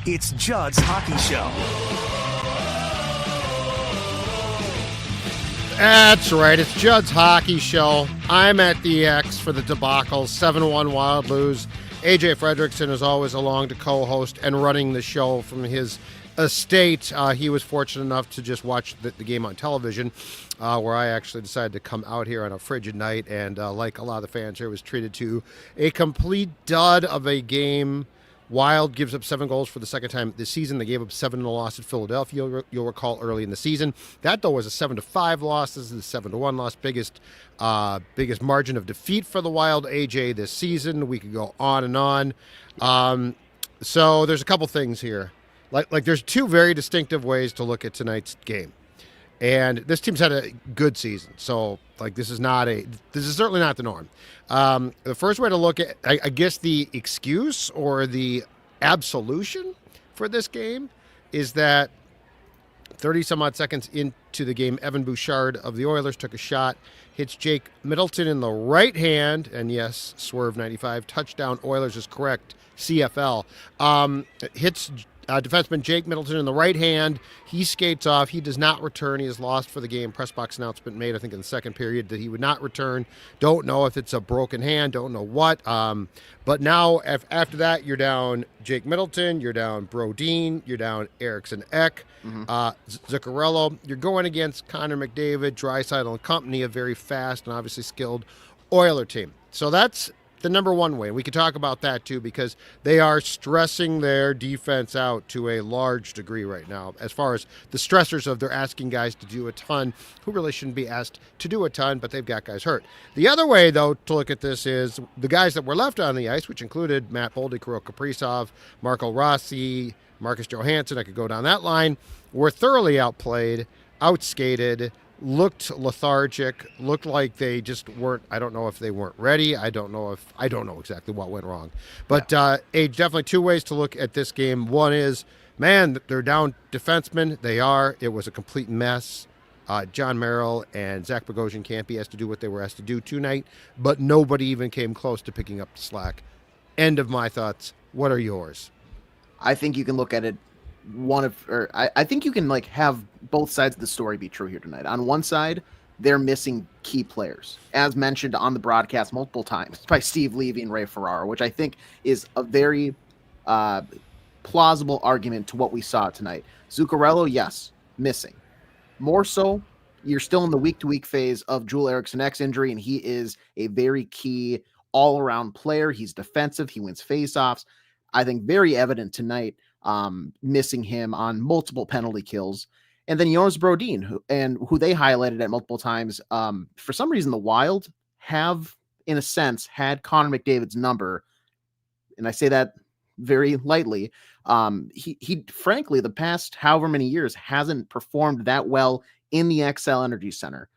It's Judd's Hockey Show. That's right. It's Judd's Hockey Show. I'm at the X for the debacle. 7-1 Wild lose. AJ Fredrickson is always along to co-host and running the show from his estate. He was fortunate enough to just watch the game on television, where I actually decided to come out here on a frigid night, and like a lot of the fans here, was treated to a complete dud of a game. Wild gives up 7 goals for the second time this season. They gave up 7 in a loss at Philadelphia, you'll recall, early in the season. That, though, was a 7-5 loss. This is a 7-1 loss. Biggest margin of defeat for the Wild, AJ, this season. We could go on and on. So there's a couple things here. Like there's 2 very distinctive ways to look at tonight's game. And this team's had a good season. So, this is certainly not the norm. The first way to look at, I guess, the excuse or the absolution for this game is that 30-some-odd seconds into the game, Evan Bouchard of the Oilers took a shot, hits Jake Middleton in the right hand, and yes, Swerve 95, touchdown, Oilers is correct, CFL. Hits defenseman Jake Middleton in the right hand. He skates off. He does not return. He is lost for the game. Press box announcement made, I think, in the second period that he would not return. Don't know if it's a broken hand. Don't know what. But now, after that, you're down Jake Middleton. You're down Brodin. You're down Eriksson Ek. Zuccarello. You're going against Connor McDavid, Draisaitl and company, a very fast and obviously skilled Oiler team. So that's the number one way. We could talk about that too, because they are stressing their defense out to a large degree right now, as far as the stressors of they're asking guys to do a ton who really shouldn't be asked to do a ton, but they've got guys hurt. The other way, though, to look at this is the guys that were left on the ice, which included Matt Boldy, Kirill Kaprizov, Marco Rossi, Marcus Johansson, I could go down that line, were thoroughly outplayed, outskated, looked lethargic, looked like they just weren't, I don't know if they weren't ready. I don't know exactly what went wrong. But definitely 2 ways to look at this game. One is, man, they're down defensemen. They are. It was a complete mess. John Merrill and Zach Bogosian can't be asked to do what they were asked to do tonight, but nobody even came close to picking up the slack. End of my thoughts. What are yours? I think you can look at it I think you can have both sides of the story be true here tonight. On one side, they're missing key players, as mentioned on the broadcast multiple times by Steve Levy and Ray Ferraro, which I think is a very plausible argument to what we saw tonight. Zuccarello, yes, missing. More so, you're still in the week-to-week phase of Joel Eriksson Ek's injury, and he is a very key all-around player. He's defensive. He wins faceoffs. I think very evident tonight. Missing him on multiple penalty kills. And then Jonas Brodin, who they highlighted at multiple times. For some reason, the Wild have, in a sense, had Connor McDavid's number. And I say that very lightly. He frankly, the past however many years, hasn't performed that well in the XL Energy Center.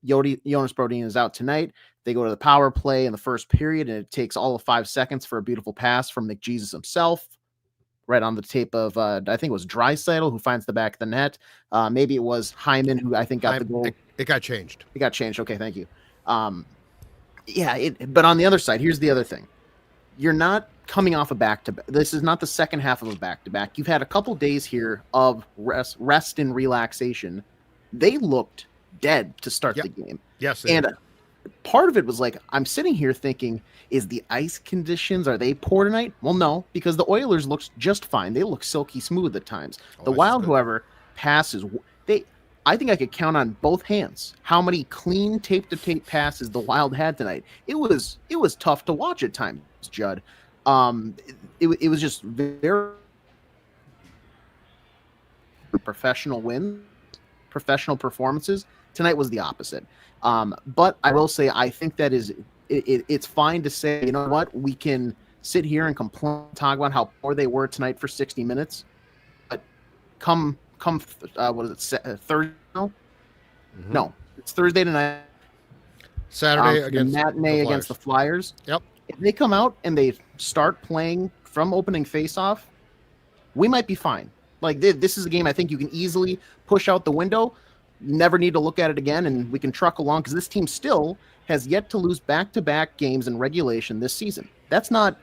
Jonas Brodin is out tonight. They go to the power play in the first period, and it takes all of 5 seconds for a beautiful pass from McJesus himself. Right on the tape of, I think it was Draisaitl who finds the back of the net. Maybe it was Hyman who I think got the goal. It got changed. It got changed. Okay, thank you. But on the other side, here's the other thing. You're not coming off a back-to-back. This is not the second half of a back-to-back. You've had a couple days here of rest and relaxation. They looked dead to start the game. Yes. And part of it was I'm sitting here thinking, is the ice conditions, are they poor tonight? Well, no, because the Oilers looked just fine. They look silky smooth at times. The Wild, however, passes. I think I could count on both hands how many clean tape-to-tape passes the Wild had tonight. It was tough to watch at times, Judd. It was just very professional wins, professional performances. Tonight was the opposite. But I will say, I think that it's fine to say, you know what, we can sit here and complain, talk about how poor they were tonight for 60 minutes. But come what is it, Thursday? Mm-hmm. No, it's Thursday tonight. Saturday against the matinee against the Flyers. Yep. If they come out and they start playing from opening faceoff, we might be fine. This is a game I think you can easily push out the window. Never need to look at it again, and we can truck along because this team still has yet to lose back-to-back games in regulation this season. That's not,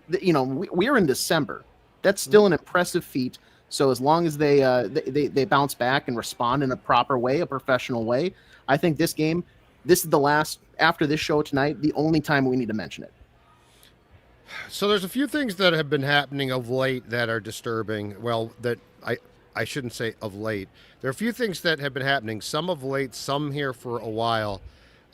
we are in December. That's still an impressive feat. So as long as they bounce back and respond in a proper way, a professional way, I think this game, this is the last, after this show tonight, the only time we need to mention it. So there's a few things that have been happening of late that are disturbing. Well, that I shouldn't say of late. There are a few things that have been happening, some of late, some here for a while,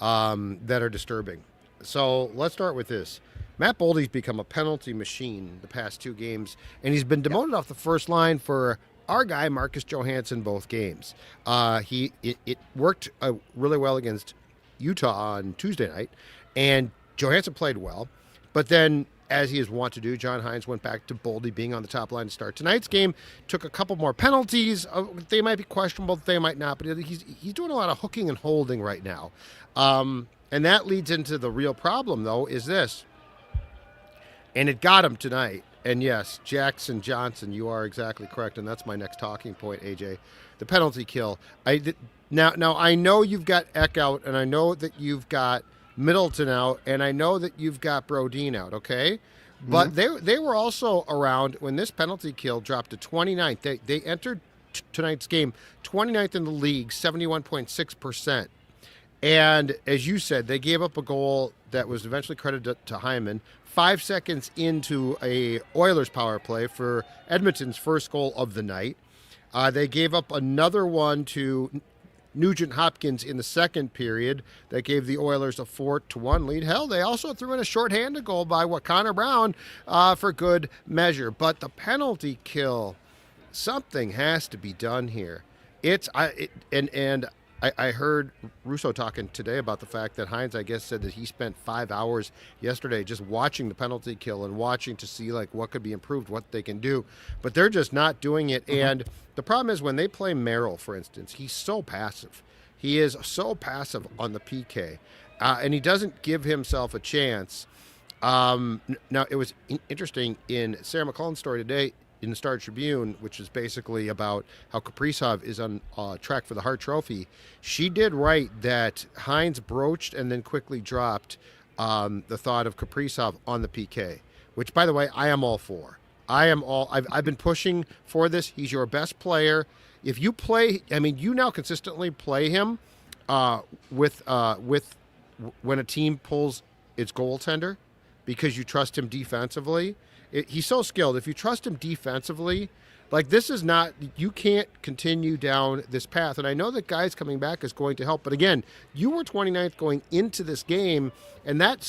that are disturbing. So let's start with this. Matt Boldy's become a penalty machine the past 2 games, and he's been demoted off the first line for our guy, Marcus Johansson, both games. It worked really well against Utah on Tuesday night, and Johansson played well. But then, as he is wont to do, John Hines went back to Boldy being on the top line to start tonight's game, took a couple more penalties. They might be questionable, they might not, but he's doing a lot of hooking and holding right now. And that leads into the real problem, though, is this. And it got him tonight. And yes, Jackson Johnson, you are exactly correct, and that's my next talking point, AJ. The penalty kill. Now I know you've got Eck out, and I know that you've got Middleton out, and I know that you've got Brodin out, okay? But they were also around when this penalty kill dropped to 29th. They entered tonight's game 29th in the league, 71.6%. And as you said, they gave up a goal that was eventually credited to Hyman 5 seconds into a Oilers power play for Edmonton's first goal of the night. They gave up another one to Nugent Hopkins in the second period that gave the Oilers a 4-1 lead. Hell, they also threw in a shorthanded goal by Connor Brown for good measure. But the penalty kill, something has to be done here. I heard Russo talking today about the fact that Hines, I guess, said that he spent 5 hours yesterday just watching the penalty kill and watching to see like what could be improved, what they can do. But they're just not doing it. And the problem is when they play Merrill, for instance, he's so passive. He is so passive on the PK, and he doesn't give himself a chance. Now, it was interesting in Sarah McClellan's story today in the Star Tribune, which is basically about how Kaprizov is on track for the Hart Trophy. She did write that Hines broached and then quickly dropped the thought of Kaprizov on the PK, which, by the way, I am all for. I've been pushing for this. He's your best player. If you play, you now consistently play him with when a team pulls its goaltender because you trust him defensively. He's so skilled. If you trust him defensively, like this is not, you can't continue down this path. And I know that guys coming back is going to help. But again, you were 29th going into this game. And that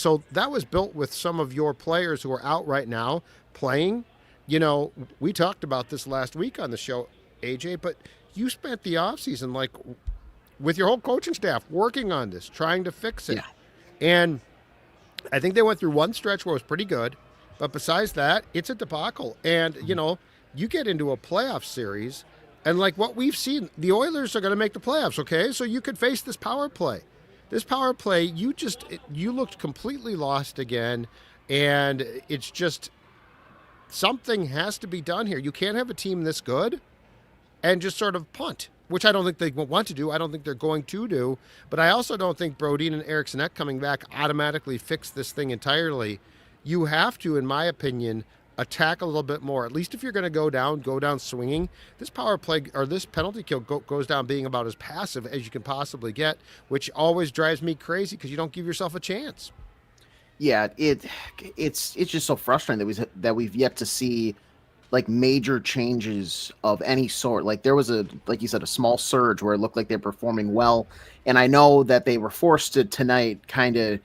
was built with some of your players who are out right now playing. You know, we talked about this last week on the show, AJ, but you spent the offseason like with your whole coaching staff working on this, trying to fix it. Yeah. And I think they went through one stretch where it was pretty good. But besides that, it's a debacle. And, you know, you get into a playoff series, and like what we've seen, the Oilers are going to make the playoffs, okay? So you could face this power play. This power play, you looked completely lost again, and it's just something has to be done here. You can't have a team this good and just sort of punt, which I don't think they want to do. I don't think they're going to do. But I also don't think Brodin and Eriksson Ek coming back automatically fix this thing entirely. You have to, in my opinion, attack a little bit more. At least if you're going to go down swinging. This power play or this penalty kill goes down being about as passive as you can possibly get, which always drives me crazy because you don't give yourself a chance. Yeah, it's just so frustrating that we've yet to see like major changes of any sort. Like there was like you said, a small surge where it looked like they're performing well, and I know that they were forced to tonight kind of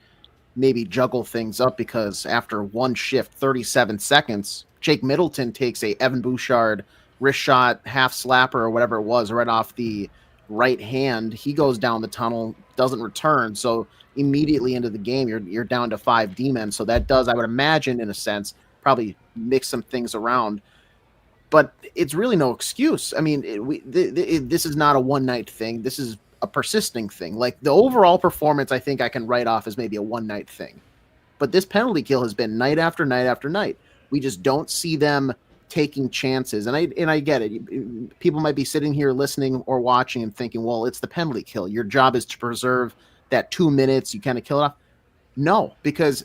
maybe juggle things up because after one shift, 37 seconds, Jake Middleton takes a Evan Bouchard wrist shot, half slapper or whatever it was, right off the right hand. He goes down the tunnel, doesn't return. So immediately into the game, you're down to 5 D-men. So that does, I would imagine, in a sense, probably mix some things around. But it's really no excuse. I mean, this is not a one-night thing. This is a persisting thing. Like the overall performance, I think I can write off as maybe a one-night thing. But this penalty kill has been night after night after night. We just don't see them taking chances. And I get it. People might be sitting here listening or watching and thinking, well, it's the penalty kill. Your job is to preserve that 2 minutes. You kind of kill it off. No, because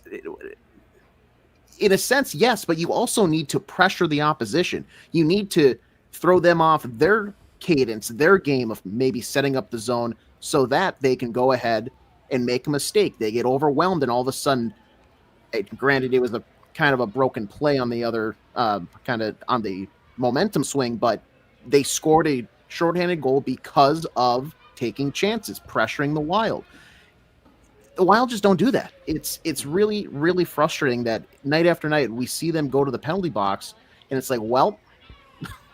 in a sense, yes, but you also need to pressure the opposition. You need to throw them off their cadence, their game of maybe setting up the zone so that they can go ahead and make a mistake. They get overwhelmed, and all of a sudden, granted, it was a kind of a broken play on the other, kind of on the momentum swing, but they scored a shorthanded goal because of taking chances, pressuring the Wild. The Wild just don't do that. It's really, really frustrating that night after night we see them go to the penalty box, and it's like, well,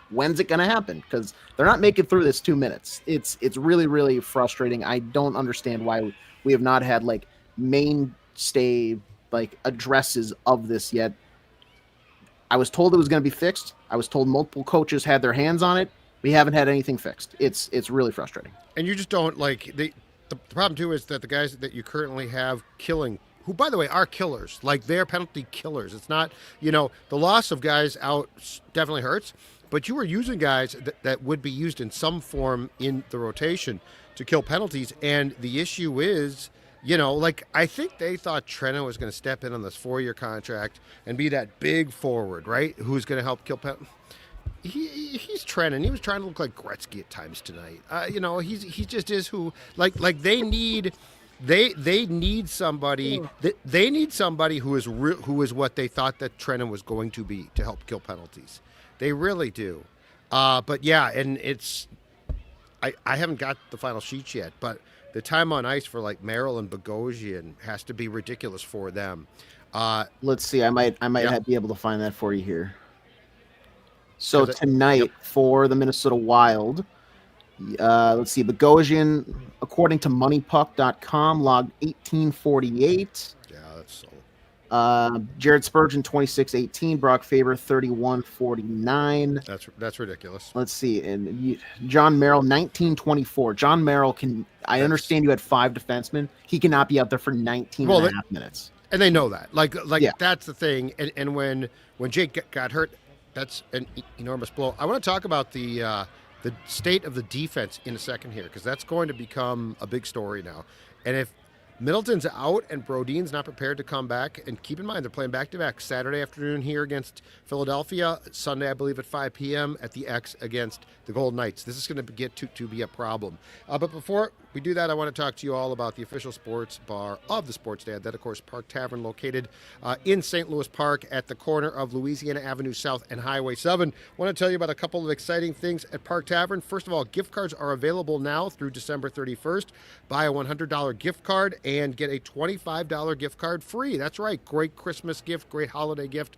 when's it going to happen? Because they're not making through this 2 minutes. It's really, really frustrating. I don't understand why we have not had like mainstay like addresses of this yet. I was told it was going to be fixed. I was told multiple coaches had their hands on it. We haven't had anything fixed. It's really frustrating. And you just don't like the problem too is that the guys that you currently have killing, who by the way are killers, like they're penalty killers. It's not, the loss of guys out definitely hurts, but you were using guys that would be used in some form in the rotation to kill penalties. And the issue is, I think they thought Trenna was going to step in on this 4-year contract and be that big forward, right? Who's going to help kill penalties. He's Trenna, and he was trying to look like Gretzky at times tonight. He just is who like they need somebody who is what they thought that Trenna was going to be to help kill penalties. They really do. But yeah, and it's I haven't got the final sheets yet, but the time on ice for like Merrill and Bogosian has to be ridiculous for them. Let's see. I might be able to find that for you here. So tonight for the Minnesota Wild, let's see, Bogosian, according to moneypuck.com, logged 1848. Yeah, that's so. Jared Spurgeon, 26-18. Brock Faber, 31-49. That's ridiculous. Let's see. And John Merrill, 19-24. John Merrill I understand you had 5 defensemen. He cannot be out there for 19 and a half minutes. And they know that. That's the thing. And when Jake got hurt, that's an enormous blow. I want to talk about the state of the defense in a second here, because that's going to become a big story now. And if Middleton's out and Brodin's not prepared to come back, and keep in mind they're playing back-to-back Saturday afternoon here against Philadelphia, Sunday I believe at 5 p.m. at the X against the Golden Knights. This is going to get to be a problem. But before we do that, I want to talk to you all about the official sports bar of the Sports Dad. That, of course, Park Tavern, located in St. Louis Park at the corner of Louisiana Avenue South and Highway 7. I want to tell you about a couple of exciting things at Park Tavern. First of all, gift cards are available now through December 31st. Buy a $100 gift card and get a $25 gift card free. That's right. Great Christmas gift, great holiday gift.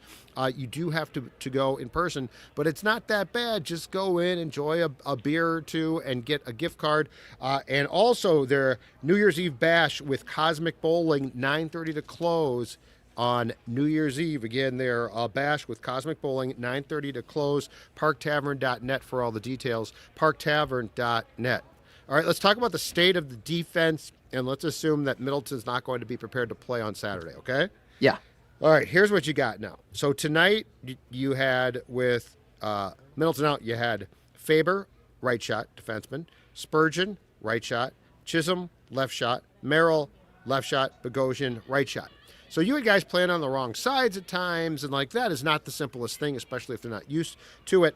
You do have to go in person, but it's not that bad. Just go in, enjoy a beer or two, and get a gift card. And also their New Year's Eve bash with Cosmic Bowling, 9:30 to close on New Year's Eve. Again, their bash with Cosmic Bowling, 9:30 to close. ParkTavern.net for all the details. ParkTavern.net. All right, let's talk about the state of the defense, and let's assume that Middleton's not going to be prepared to play on Saturday, okay? Yeah. All right, here's what you got now. So tonight you had, with Middleton out, you had Faber, right shot, defenseman, Spurgeon, right shot, Chisholm, left shot, Merrill, left shot, Bogosian, right shot. So you had guys playing on the wrong sides at times, and like that is not the simplest thing, especially if they're not used to it.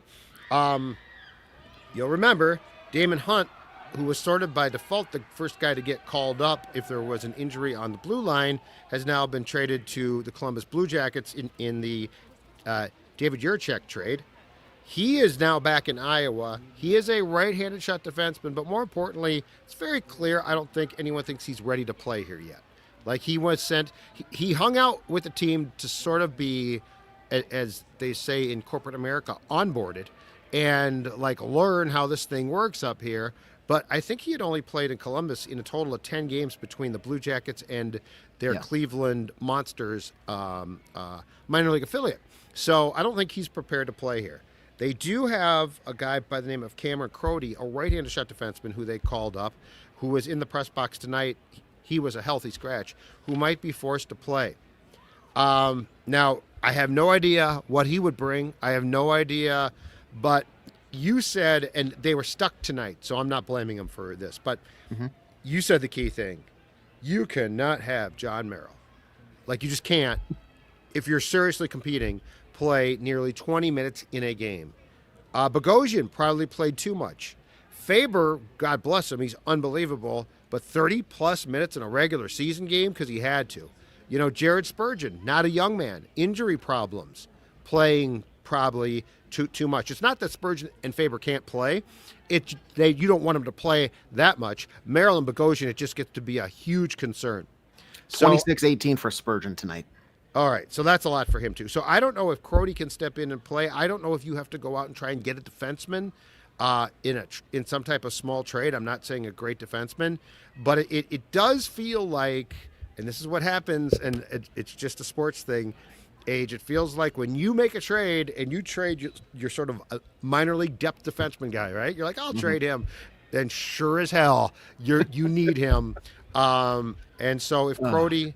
You'll remember Damon Hunt, who was sort of by default the first guy to get called up if there was an injury on the blue line, has now been traded to the Columbus Blue Jackets in the David Juracek trade. He is now back in Iowa. He is a right-handed shot defenseman, but more importantly, it's very clear I don't think anyone thinks he's ready to play here yet. Like, he was sent, he hung out with the team to sort of be, as they say in corporate America, onboarded and like learn how this thing works up here. But I think he had only played in Columbus in a total of 10 games between the Blue Jackets and their Cleveland Monsters minor league affiliate. So I don't think he's prepared to play here. They do have a guy by the name of Cameron Crody, a right-handed shot defenseman who they called up, who was in the press box tonight. He was a healthy scratch, who might be forced to play. Now, I have no idea what he would bring. I have no idea, but you said, and they were stuck tonight, so I'm not blaming them for this, but you said the key thing. You cannot have John Merrill. Like, you just can't. if you're seriously competing, play nearly 20 minutes in a game. Bogosian probably played too much. Faber, God bless him, he's unbelievable, but 30-plus minutes in a regular season game because he had to. Jared Spurgeon, not a young man, injury problems, playing probably too much. It's not that Spurgeon and Faber can't play. You don't want them to play that much. Maryland Bogosian, it just gets to be a huge concern. 26-18 for Spurgeon tonight. All right, so that's a lot for him too. So I don't know if Crody can step in and play. I don't know if you have to go out and try and get a defenseman in some type of small trade. I'm not saying a great defenseman, but it does feel like, and this is what happens, and it's just a sports thing, Age. It feels like when you make a trade and you trade you're sort of a minor league depth defenseman guy, right? You're like, I'll trade him. Then sure as hell, you need him. And so if Crody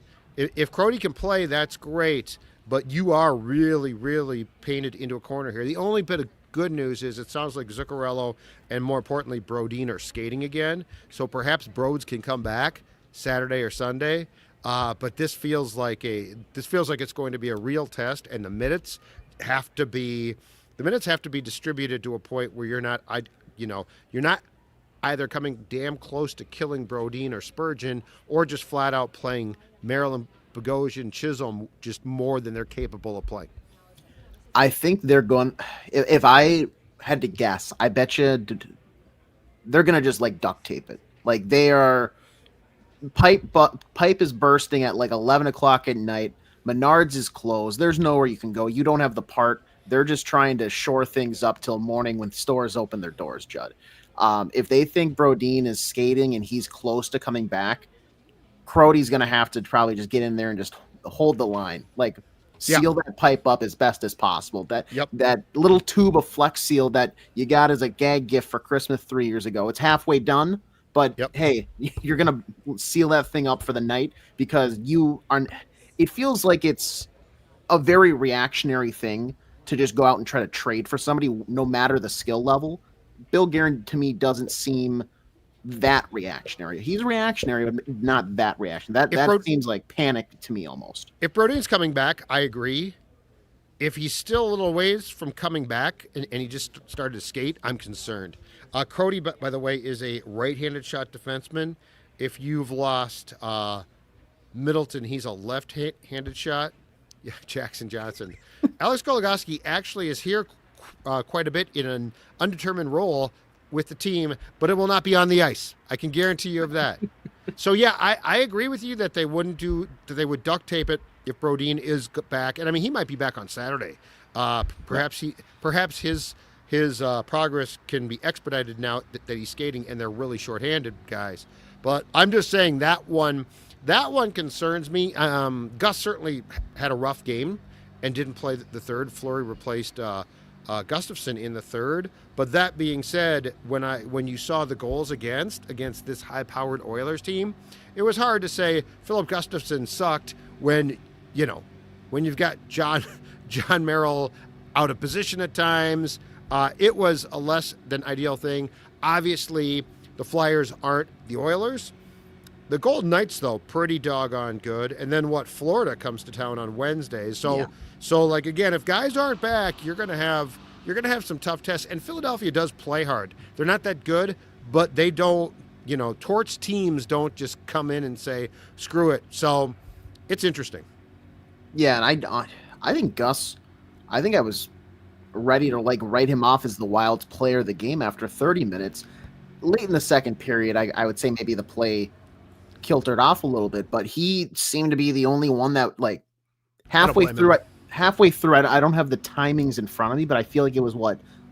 can play, that's great. But you are really, really painted into a corner here. The only bit of good news is it sounds like Zuccarello and, more importantly, Brodin are skating again. So perhaps Broads can come back Saturday or Sunday. But this feels like it's going to be a real test, and the minutes have to be distributed to a point where you're not either coming damn close to killing Brodin or Spurgeon, or just flat out playing Maryland, Bogosian, Chisholm just more than they're capable of playing. I think they're going. If I had to guess, I bet you they're going to just like duct tape it. Like they are. Pipe is bursting at like 11 o'clock at night. Menards is closed. There's nowhere you can go. You don't have the part. They're just trying to shore things up till morning when stores open their doors, Judd. If they think Brodin is skating and he's close to coming back, Crody's going to have to probably just get in there and just hold the line. Like seal that pipe up as best as possible. That little tube of Flex Seal that you got as a gag gift for Christmas 3 years ago. It's halfway done. But hey, you're going to seal that thing up for the night because it feels like it's a very reactionary thing to just go out and try to trade for somebody, no matter the skill level. Bill Guerin, to me, doesn't seem that reactionary. He's reactionary, but not that reactionary. That seems like panic to me almost. If Brodin's coming back, I agree. If he's still a little ways from coming back and he just started to skate, I'm concerned. Crody, by the way, is a right-handed shot defenseman. If you've lost Middleton, he's a left-handed shot. Yeah, Jackson Johnson. Alex Goligoski actually is here quite a bit in an undetermined role with the team, but it will not be on the ice. I can guarantee you of that. So, yeah, I agree with you that they would duct tape it if Brodin is back. And, I mean, he might be back on Saturday. Perhaps his progress can be expedited now that he's skating and they're really shorthanded guys. But I'm just saying that one concerns me. Gus certainly had a rough game and didn't play the third. Fleury replaced Gustafson in the third. But that being said, when you saw the goals against this high-powered Oilers team, it was hard to say Philip Gustafson sucked when you've got John Merrill out of position at times. It was a less than ideal thing. Obviously, the Flyers aren't the Oilers. The Golden Knights, though, pretty doggone good. And then Florida comes to town on Wednesday. So like again, if guys aren't back, you're gonna have some tough tests. And Philadelphia does play hard. They're not that good, but they don't. Torch teams don't just come in and say screw it. So it's interesting. Yeah, and I think Gus. I think I was ready to write him off as the Wild's player of the game after 30 minutes. Late in the second period, I would say maybe the play kiltered off a little bit, but he seemed to be the only one that halfway through. I don't have the timings in front of me, but I feel like it was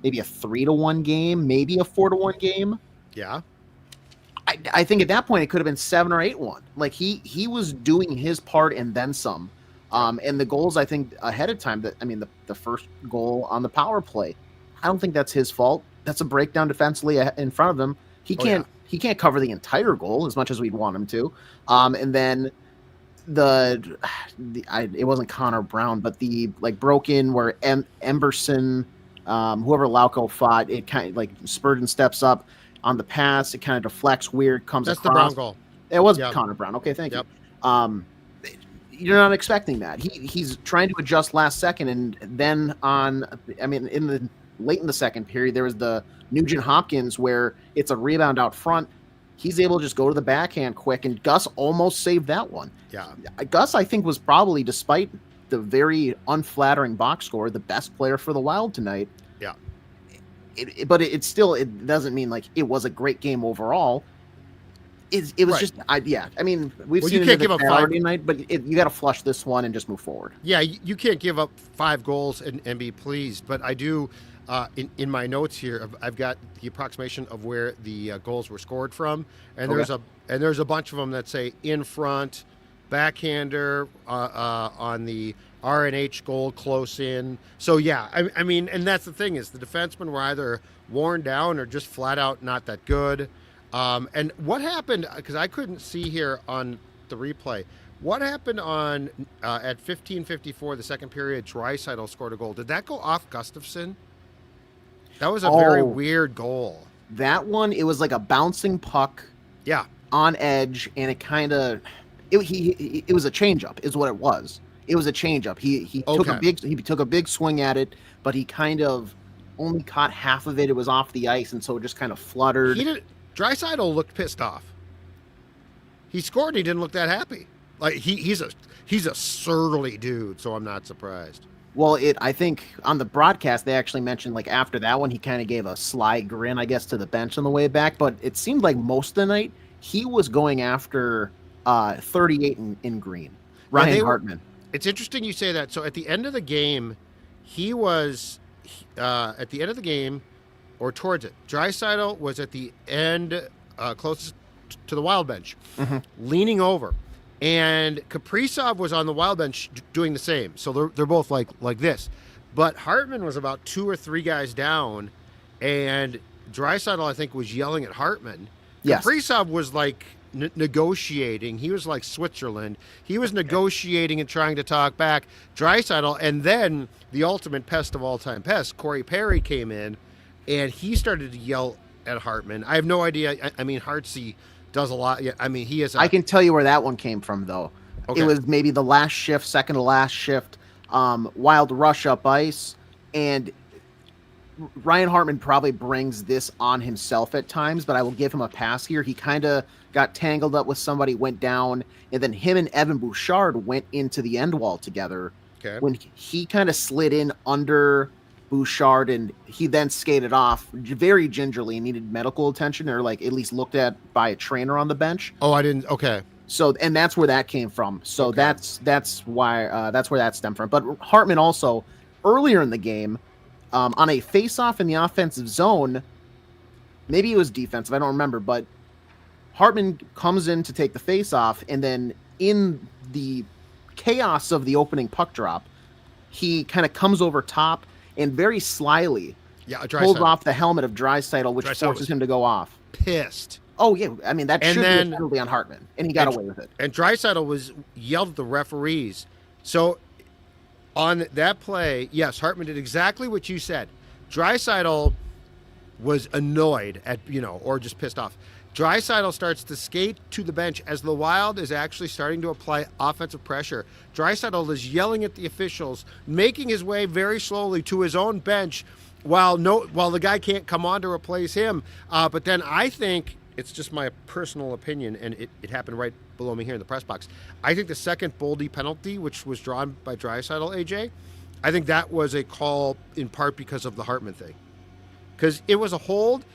maybe a 3-1 game, maybe a 4-1 game. Yeah. I think at that point it could have been 7 or 8-1. Like he was doing his part and then some. And the goals, I think ahead of time, the first goal on the power play, I don't think that's his fault. That's a breakdown defensively in front of him. He can't cover the entire goal as much as we'd want him to. And then it wasn't Connor Brown, but the broke in where Emberson, whoever Lauco fought, it kind of Spurgeon steps up on the pass. It kind of deflects weird, comes That's across. The Brown goal. It was Connor Brown. Okay, thank you. you're not expecting that. He's trying to adjust last second, and then late in the second period, there was the Nugent Hopkins where it's a rebound out front. He's able to just go to the backhand quick, and Gus almost saved that one. Yeah. Gus, I think, was probably, despite the very unflattering box score, the best player for the Wild tonight. Yeah. But it still doesn't mean like it was a great game overall. It was right. just, I mean, we've Well, seen you it can't in give the up 5 Saturday night, but you got to flush this one and just move forward. Yeah, you can't give up 5 goals and be pleased. But I do, in my notes here, I've got the approximation of where the goals were scored from, and there's a bunch of them that say in front, backhander on the R&H goal close in. So yeah, I mean, and that's the thing is the defensemen were either worn down or just flat out not that good. And what happened, because I couldn't see here on the replay, what happened on at 15:54, the second period, Draisaitl scored a goal. Did that go off Gustafsson? That was a very weird goal. That one, it was like a bouncing puck. Yeah. On edge, and it kind of, it was a changeup, is what it was. It was a changeup. He took a big swing at it, but he kind of only caught half of it. It was off the ice, and so it just kind of fluttered. Draisaitl looked pissed off. He scored. And he didn't look that happy. Like he's a surly dude, so I'm not surprised. Well, I think on the broadcast they actually mentioned like after that one he kind of gave a sly grin, I guess, to the bench on the way back. But it seemed like most of the night he was going after 38 in green. Ryan Hartman. It's interesting you say that. So at the end of the game, he was at the end of the game. Or towards it. Draisaitl was at the end, closest to the Wild bench, leaning over. And Kaprizov was on the Wild bench doing the same. So they're both like this. But Hartman was about 2 or 3 guys down, and Draisaitl, I think, was yelling at Hartman. Yes. Kaprizov was like negotiating. He was like Switzerland. He was negotiating and trying to talk back. Draisaitl, and then the ultimate pest of all-time pests, Corey Perry, came in, and he started to yell at Hartman. I have no idea. I mean, Hartsey does a lot. Yeah, I mean, he is. I can tell you where that one came from, though. Okay. It was maybe the last shift, second to last shift, Wild rush up ice, and Ryan Hartman probably brings this on himself at times, but I will give him a pass here. He kind of got tangled up with somebody, went down, and then him and Evan Bouchard went into the end wall together. Okay. When he kind of slid in under Bouchard, and he then skated off very gingerly and needed medical attention, or like at least looked at by a trainer on the bench. Oh, I didn't. Okay. So, and that's where that came from. So okay. that's why that's where that stemmed from. But Hartman also earlier in the game, on a face-off in the offensive zone, maybe it was defensive, I don't remember, but Hartman comes in to take the face-off, and then in the chaos of the opening puck drop, he kind of comes over top and very slyly pulls off the helmet of Draisaitl, which forces him to go off. Pissed. Oh, yeah. I mean, that should be a penalty on Hartman, and he got away with it. And Draisaitl was yelled at the referees. So on that play, yes, Hartman did exactly what you said. Draisaitl was annoyed at, or just pissed off. Draisaitl starts to skate to the bench as the Wild is actually starting to apply offensive pressure. Draisaitl is yelling at the officials, making his way very slowly to his own bench while the guy can't come on to replace him. But then I think, it's just my personal opinion, and it happened right below me here in the press box. I think the second Boldy penalty, which was drawn by Draisaitl, AJ, I think that was a call in part because of the Hartman thing. Because it was a hold.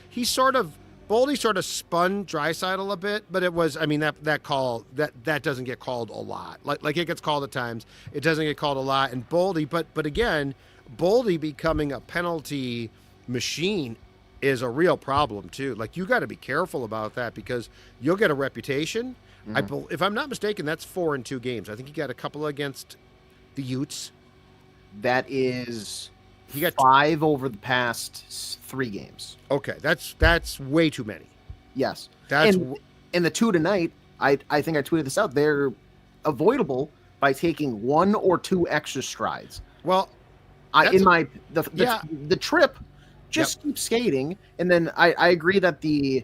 Boldy sort of spun Draisaitl a bit, but it was, I mean, that call, that doesn't get called a lot. Like it gets called at times. It doesn't get called a lot. And Boldy, but again, Boldy becoming a penalty machine is a real problem too. Like, you got to be careful about that because you'll get a reputation. Mm-hmm. If I'm not mistaken, that's 4 in 2 games. I think he got a couple against the Utes. That is, he got 5 over the past 3 games. Okay, that's way too many. Yes, and the 2 tonight, I think I tweeted this out. They're avoidable by taking 1 or 2 extra strides. Well, the trip. Just keep skating, and then I agree that the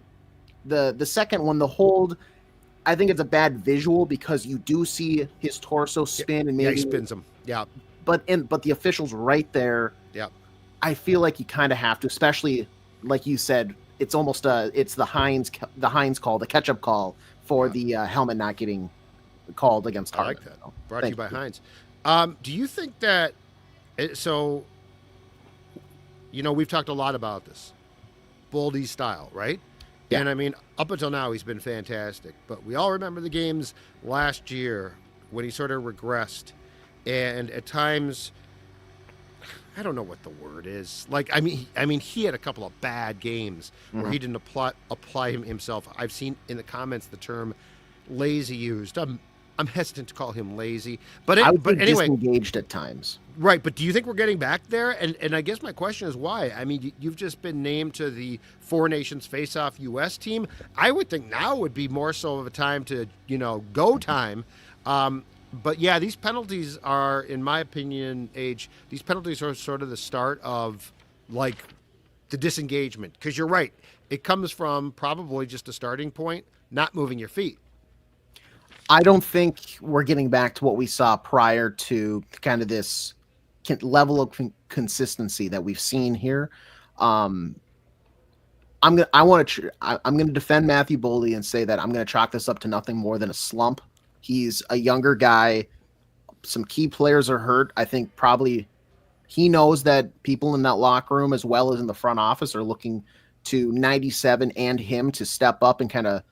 second one, the hold, I think it's a bad visual because you do see his torso spin and maybe yeah, he spins him. Yeah. But the official's right there. Yeah. I feel like you kind of have to, especially like you said, it's almost it's the Hines call, the catch-up call for the helmet not getting called against Harden. I like that. Brought to you by Hines. Do you think that so we've talked a lot about this Boldy style, right? Yeah. And I mean, up until now he's been fantastic, but we all remember the games last year when he sort of regressed, and at times I don't know what the word is. Like, I mean, he had a couple of bad games where he didn't apply himself. I've seen in the comments the term lazy used. I'm hesitant to call him lazy, but anyway, disengaged at times. Right, but do you think we're getting back there? And I guess my question is why? I mean, you've just been named to the Four Nations Face-Off U.S. team. I would think now would be more so of a time to go time. But yeah, these penalties are, in my opinion, these penalties are sort of the start of, like, the disengagement. Because you're right. It comes from probably just a starting point, not moving your feet. I don't think we're getting back to what we saw prior to kind of this level of consistency that we've seen here. I'm gonna defend Matthew Boldy and say that I'm gonna chalk this up to nothing more than a slump. He's a younger guy. Some key players are hurt. I think probably he knows that people in that locker room as well as in the front office are looking to 97 and him to step up and kind of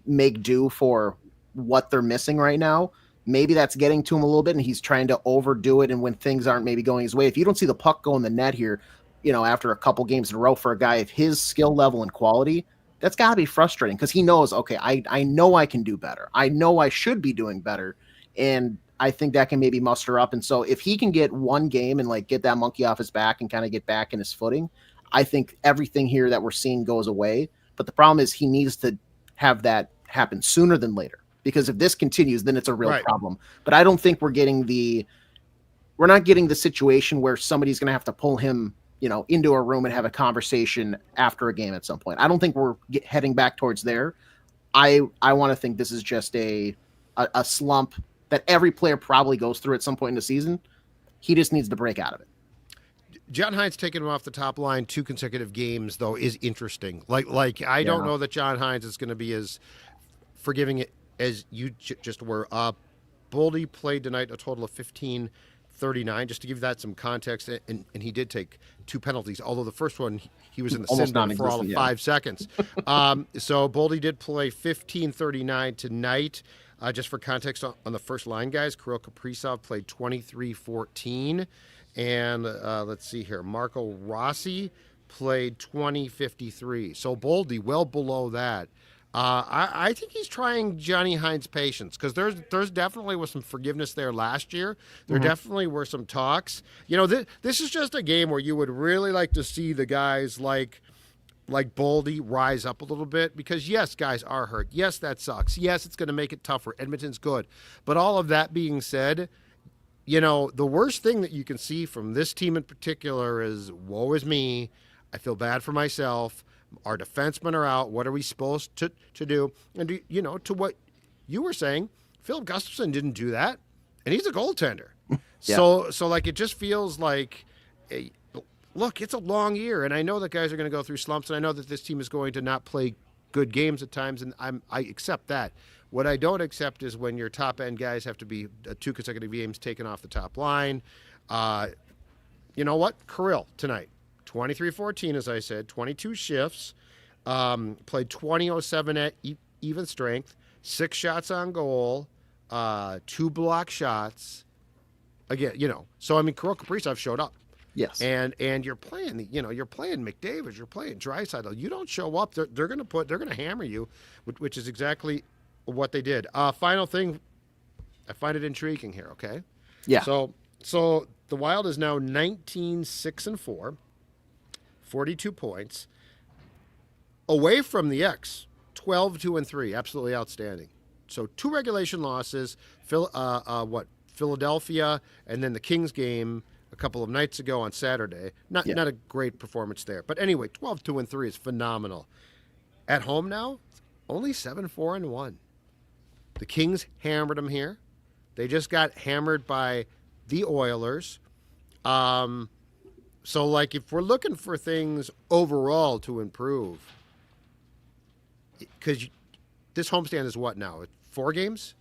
make do for what they're missing right now. Maybe that's getting to him a little bit and he's trying to overdo it. And when things aren't maybe going his way, if you don't see the puck go in the net here, after a couple games in a row for a guy of his skill level and quality, that's got to be frustrating because he knows, okay, I know I can do better. I know I should be doing better. And I think that can maybe muster up. And so if he can get one game and like get that monkey off his back and kind of get back in his footing, I think everything here that we're seeing goes away. But the problem is he needs to have that happen sooner than later, because if this continues, then it's a real problem. But I don't think we're not getting the situation where somebody's going to have to pull him into a room and have a conversation after a game at some point. I don't think we're heading back towards there. I want to think this is just a slump that every player probably goes through at some point in the season. He just needs to break out of it. John Hines taking him off the top line 2 consecutive games, though, is interesting. Like I don't know that John Hines is going to be as forgiving as you just were. Boldy played tonight a total of 15:39, just to give that some context, and he did take 2 penalties, although the first one he was in the sin bin for all of 5 seconds. So Boldy did play 15:39 tonight. Just for context on the first line, guys, Kirill Kaprizov played 23:14, and let's see here, Marco Rossi played 20:53. So Boldy well below that. I think he's trying Johnny Hines' patience, because there's definitely was some forgiveness there last year. There definitely were some talks. This is just a game where you would really like to see the guys like Boldy rise up a little bit, because yes, guys are hurt. Yes, that sucks. Yes, it's going to make it tougher. Edmonton's good. But all of that being said, the worst thing that you can see from this team in particular is, woe is me. I feel bad for myself. Our defensemen are out. What are we supposed to do? And, to what you were saying, Philip Gustafson didn't do that, and he's a goaltender. So it just feels like, look, it's a long year, and I know that guys are going to go through slumps, and I know that this team is going to not play good games at times, and I accept that. What I don't accept is when your top-end guys have to be 2 consecutive games taken off the top line. You know what? Kirill tonight. 23:14, as I said, 22 shifts, played 20:07 at even strength, 6 shots on goal, 2 block shots. Again, so I mean, Kirill Kaprizov showed up. Yes, and you're playing, you're playing McDavid, you're playing Draisaitl. You don't show up, they're gonna hammer you, which is exactly what they did. Final thing, I find it intriguing here. Okay, yeah. So the Wild is now 19-6-4. 42 points. Away from the X, 12-2-3. Absolutely outstanding. So 2 regulation losses. Philadelphia, and then the Kings game a couple of nights ago on Saturday. Not a great performance there. But anyway, 12-2-3 is phenomenal. At home now, only 7-4-1. The Kings hammered them here. They just got hammered by the Oilers. So, like, if we're looking for things overall to improve, because this homestand is what now? 4 games?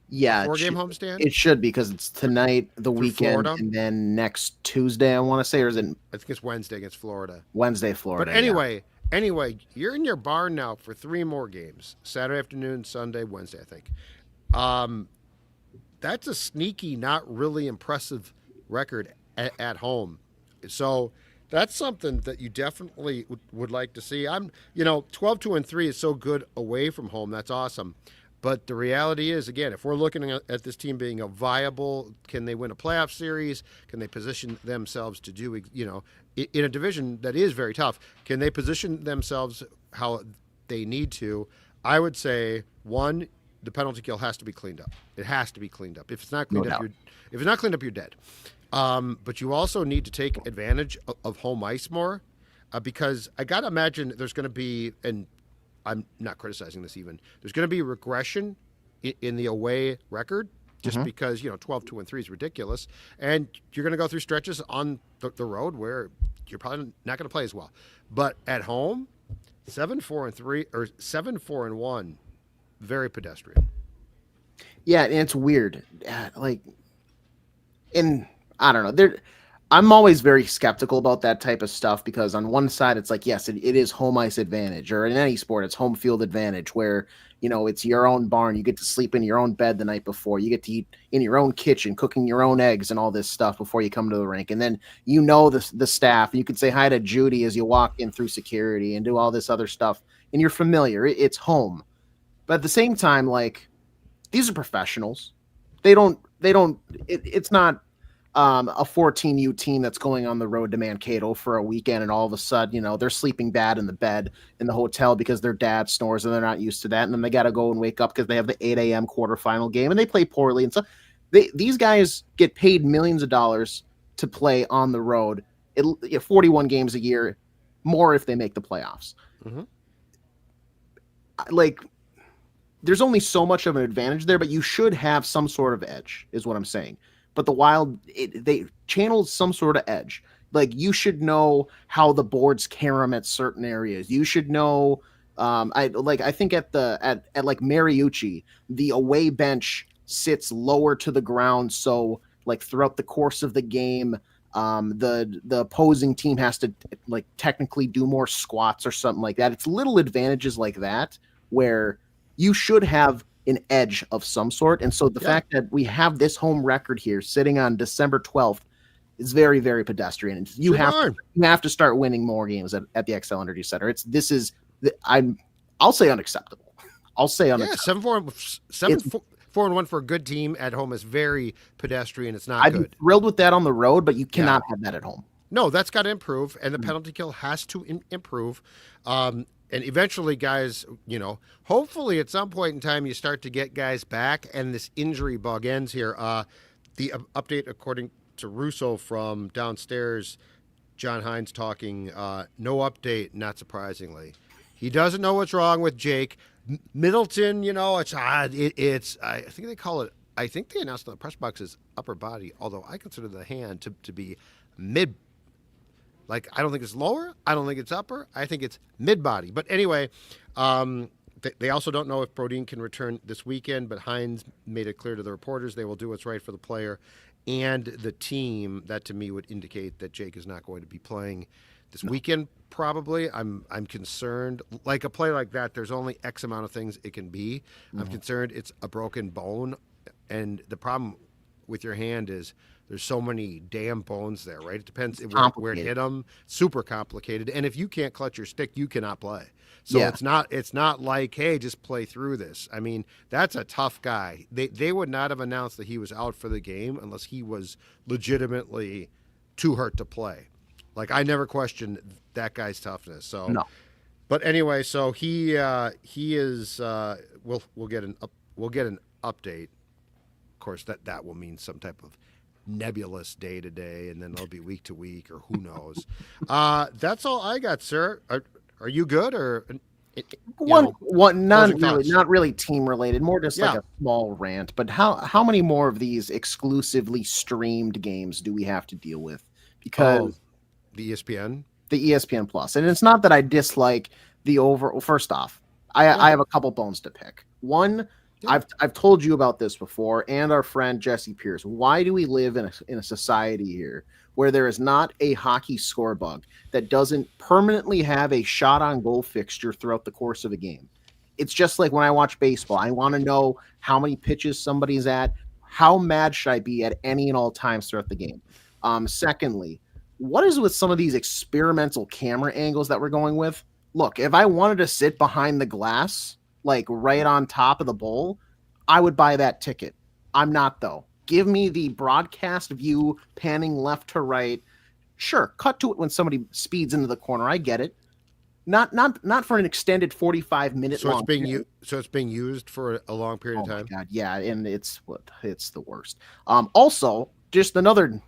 Yeah, 4-game homestand? It should be because it's tonight, the weekend, Florida? and then next Tuesday, I want to say, or is it I think it's Wednesday against Florida. Wednesday, Florida? But anyway, you're in your barn now for 3 more games. Saturday afternoon, Sunday, Wednesday, I think. That's a sneaky, not really impressive record at home. So that's something that you definitely would like to see. 12-2-3 is so good away from home. That's awesome. But the reality is, again, if we're looking at this team being a viable, can they win a playoff series? Can they position themselves to do, in a division that is very tough, can they position themselves how they need to? I would say, one, the penalty kill has to be cleaned up. It has to be cleaned up. If it's not cleaned up, you're dead. But you also need to take advantage of home ice more, because I got to imagine there's going to be, and I'm not criticizing this even, there's going to be regression in the away record just because, 12-2-3 is ridiculous. And you're going to go through stretches on the road where you're probably not going to play as well. But at home, 7-4-3 or 7-4-1, very pedestrian. Yeah, and it's weird. I don't know. I'm always very skeptical about that type of stuff because on one side it's like, yes, it is home ice advantage, or in any sport it's home field advantage where, it's your own barn. You get to sleep in your own bed the night before. You get to eat in your own kitchen, cooking your own eggs and all this stuff before you come to the rink. And then the staff, and you can say hi to Judy as you walk in through security and do all this other stuff. And you're familiar. It's home. But at the same time, like, these are professionals. It's not a 14U team that's going on the road to Mankato for a weekend and all of a sudden, they're sleeping bad in the bed in the hotel because their dad snores and they're not used to that. And then they got to go and wake up because they have the 8 a.m. quarterfinal game and they play poorly. And so these guys get paid millions of dollars to play on the road, 41 games a year, more if they make the playoffs. Like, there's only so much of an advantage there, but you should have some sort of edge is what I'm saying. But the Wild, they channeled some sort of edge. Like, you should know how the boards carry them at certain areas. You should know. I think at Mariucci, the away bench sits lower to the ground. So like throughout the course of the game, the opposing team has to like technically do more squats or something like that. It's little advantages like that where you should have an edge of some sort. And so the fact that we have this home record here sitting on December 12th is very, very pedestrian. And you have to start winning more games at the XL Energy Center. I'll say unacceptable. I'll say unacceptable. 7-4-1 for a good team at home is very pedestrian. It's not I'd good. be thrilled with that on the road, but you cannot have that at home. No, that's got to improve, and the penalty kill has to improve. And eventually, guys, hopefully at some point in time you start to get guys back and this injury bug ends here. The update, according to Russo from downstairs, John Hines talking, no update, not surprisingly. He doesn't know what's wrong with Jake. Middleton, it's I think they call it, I think they announced in the press box as upper body, although I consider the hand to be mid. Like, I don't think it's lower. I don't think it's upper. I think it's mid-body. But anyway, they also don't know if Brodin can return this weekend, but Hines made it clear to the reporters they will do what's right for the player and the team. That, to me, would indicate that Jake is not going to be playing this weekend, probably. I'm concerned. Like, a play like that, there's only X amount of things it can be. I'm concerned it's a broken bone. And the problem with your hand is there's so many damn bones there, right? It depends where it hit them. Super complicated. And if you can't clutch your stick, you cannot play. So it's not like, hey, just play through this. I mean, that's a tough guy. They would not have announced that he was out for the game unless he was legitimately too hurt to play. Like, I never questioned that guy's toughness. So no. But anyway, so he is we'll get an update. Of course, that will mean some type of nebulous day to day, and then it'll be week to week, or who knows. That's all I got, sir. Are you good, or Not really team related, more just like Yeah. a small rant. But how many more of these exclusively streamed games do we have to deal with? Because the ESPN. the ESPN Plus, and it's not that I dislike the over. First off, I have a couple bones to pick. One, I've told you about this before, and our friend Jesse Pierce. Why do we live in a society here where there is not a hockey score bug that doesn't permanently have a shot on goal fixture throughout the course of a game? It's just like when I watch baseball. I want to know how many pitches somebody's at. How mad should I be at any and all times throughout the game? Secondly, what is with some of these experimental camera angles that we're going with? Look, if I wanted to sit behind the glass, like right on top of the bowl, I would buy that ticket. I'm not, though. Give me the broadcast view panning left to right. Sure, cut to it when somebody speeds into the corner. I get it. Not for an extended 45-minute So long. It's being used for a long period of time. My God, yeah, and it's the worst. Also, just another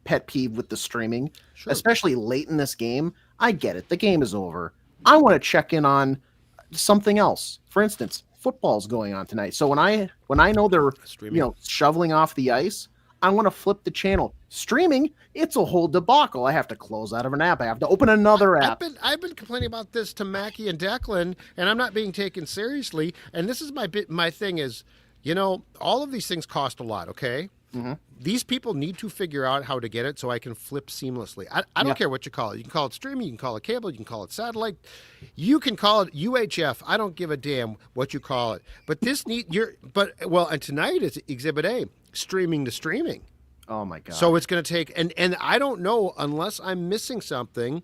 pet peeve with the streaming, especially late in this game. I get it. The game is over. I want to check in on something else. For instance, football's going on tonight. So when I know they're streaming, shoveling off the ice, I want to flip the channel. Streaming, it's a whole debacle. I have to close out of an app. I have to open another app. I've been complaining about this to Mackie and Declan, and I'm not being taken seriously. And this is my thing is, all of these things cost a lot, okay? Mm-hmm. These people need to figure out how to get it so I can flip seamlessly. I don't care what you call it. You can call it streaming, you can call it cable, you can call it satellite, you can call it UHF. I don't give a damn what you call it. But and tonight is Exhibit A, streaming to streaming. Oh my God. So it's going to take, and I don't know unless I'm missing something.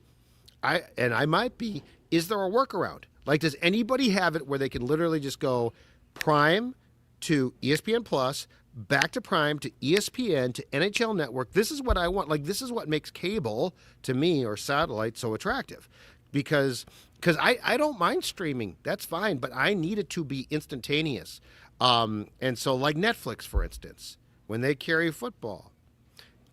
I might be. Is there a workaround? Like, does anybody have it where they can literally just go Prime to ESPN Plus, back to Prime to ESPN to NHL Network? This is what I want. Like, this is what makes cable to me or satellite so attractive, because I don't mind streaming. That's fine, but I need it to be instantaneous. And so, like Netflix, for instance, when they carry football,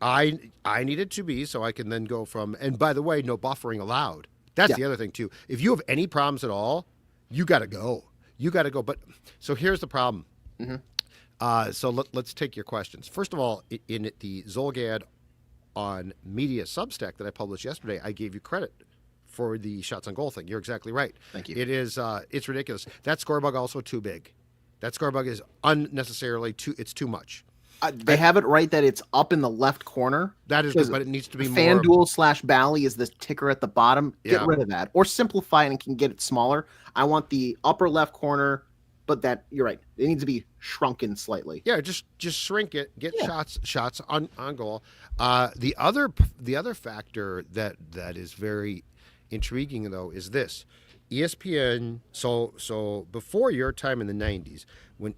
I need it to be so I can then go from. And by the way, no buffering allowed. That's the other thing too. If you have any problems at all, you got to go. But so here's the problem. Mm-hmm. So let's take your questions. First of all, in the Zolgad on Media Substack that I published yesterday, I gave you credit for the shots on goal thing. You're exactly right. Thank you. It is. It's ridiculous. That score bug also too big. That score bug is unnecessarily it's too much. They have it right that it's up in the left corner. That is good, but it needs to be more. FanDuel/Bally is the ticker at the bottom. Get rid of that, or simplify it and can get it smaller. I want the upper left corner, but you're right. It needs to be shrunken slightly. Yeah, just shrink it. Get shots on goal. The other factor that is very intriguing though is this. ESPN. So before your time in the 90s, when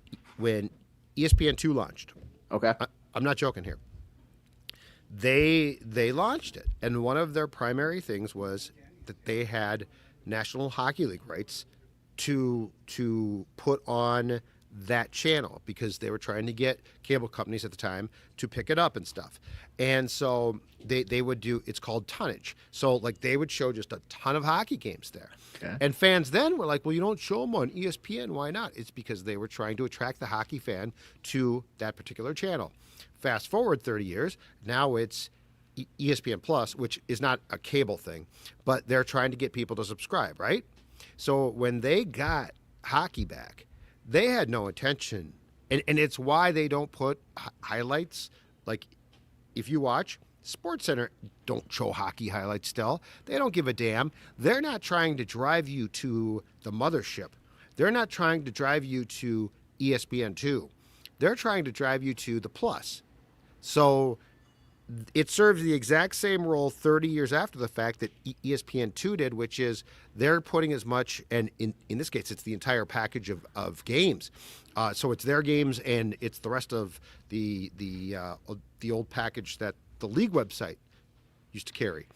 ESPN2 launched. Okay. I'm not joking here. They launched it, and one of their primary things was that they had National Hockey League rights to put on that channel because they were trying to get cable companies at the time to pick it up and stuff. And so they would do, it's called tonnage. So like they would show just a ton of hockey games there. Okay. And fans then were like, well, you don't show them on ESPN. Why not? It's because they were trying to attract the hockey fan to that particular channel. Fast forward 30 years, now it's ESPN Plus, which is not a cable thing, but they're trying to get people to subscribe, right? So when they got hockey back, they had no intention, and it's why they don't put highlights. Like, if you watch SportsCenter, don't show hockey highlights still. They don't give a damn. They're not trying to drive you to the mothership. They're not trying to drive you to ESPN2. They're trying to drive you to the Plus. So it serves the exact same role 30 years after the fact that ESPN2 did, which is they're putting as much, and in this case, it's the entire package of games. So it's their games, and it's the rest of the old package that the league website used to carry.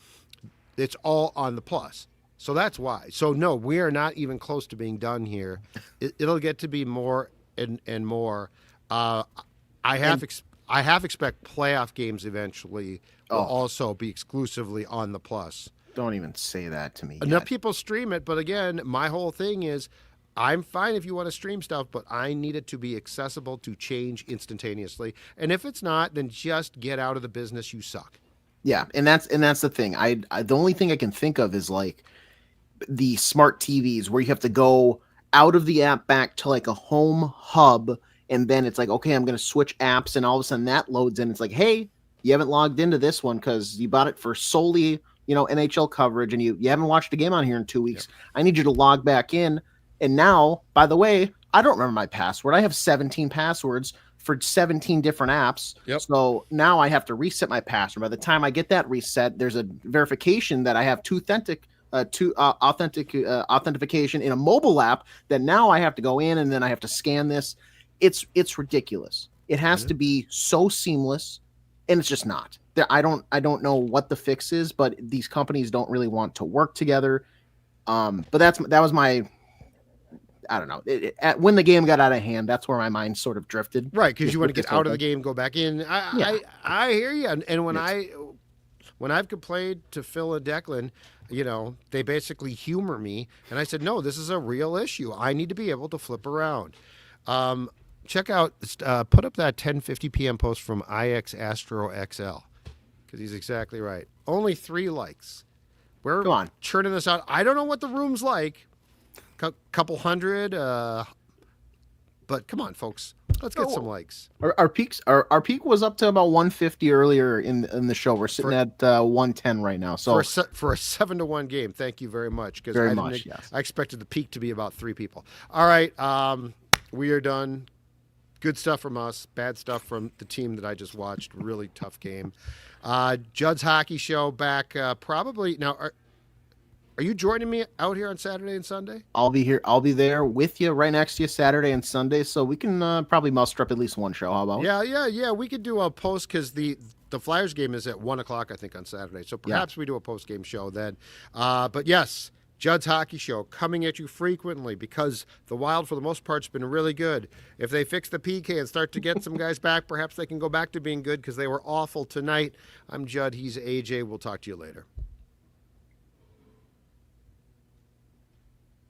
It's all on the Plus. So that's why. So no, we are not even close to being done here. It'll get to be more and more. I half expect playoff games eventually will also be exclusively on the Plus. Don't even say that to me Enough yet. people stream it, but again, my whole thing is I'm fine if you want to stream stuff, but I need it to be accessible to change instantaneously. And if it's not, then just get out of the business. You suck. Yeah, and that's the thing. I the only thing I can think of is like the smart TVs where you have to go out of the app back to like a home hub, and then it's like, okay, I'm going to switch apps, and all of a sudden that loads in. It's like, hey, you haven't logged into this one because you bought it for solely, NHL coverage, and you haven't watched a game on here in 2 weeks. Yep. I need you to log back in. And now, by the way, I don't remember my password. I have 17 passwords for 17 different apps. Yep. So now I have to reset my password. By the time I get that reset, there's a verification that I have authentication in a mobile app that now I have to go in and then I have to scan this. It's ridiculous. It has to be so seamless, and it's just not. I don't know what the fix is, but these companies don't really want to work together. But that was my, I don't know. When the game got out of hand, that's where my mind sort of drifted. Right, because you want to get out of the game, go back in. I hear you. And when I've complained to Phil and Declan, they basically humor me. And I said, no, this is a real issue. I need to be able to flip around. Check out, put up that 10:50 p.m. post from IX Astro XL, because he's exactly right. Only 3 likes. We're churning this out. I don't know what the room's like. Couple hundred, but come on, folks, let's get some likes. Our peak was up to about 150 earlier in the show. We're sitting at 110 right now. So for a 7-1 game, thank you very much. Because yes. I expected the peak to be about 3 people. All right, we are done. Good stuff from us, bad stuff from the team that I just watched. Really tough game. Judd's Hockey Show back probably now. Are you joining me out here on Saturday and Sunday? I'll be here. I'll be there with you, right next to you, Saturday and Sunday. So we can probably muster up at least one show. How about? Yeah. We could do a post because the Flyers game is at 1:00, I think, on Saturday. So perhaps we do a post game show then. But yes, Judd's Hockey Show coming at you frequently because the Wild, for the most part, has been really good. If they fix the PK and start to get some guys back, perhaps they can go back to being good because they were awful tonight. I'm Judd. He's AJ. We'll talk to you later.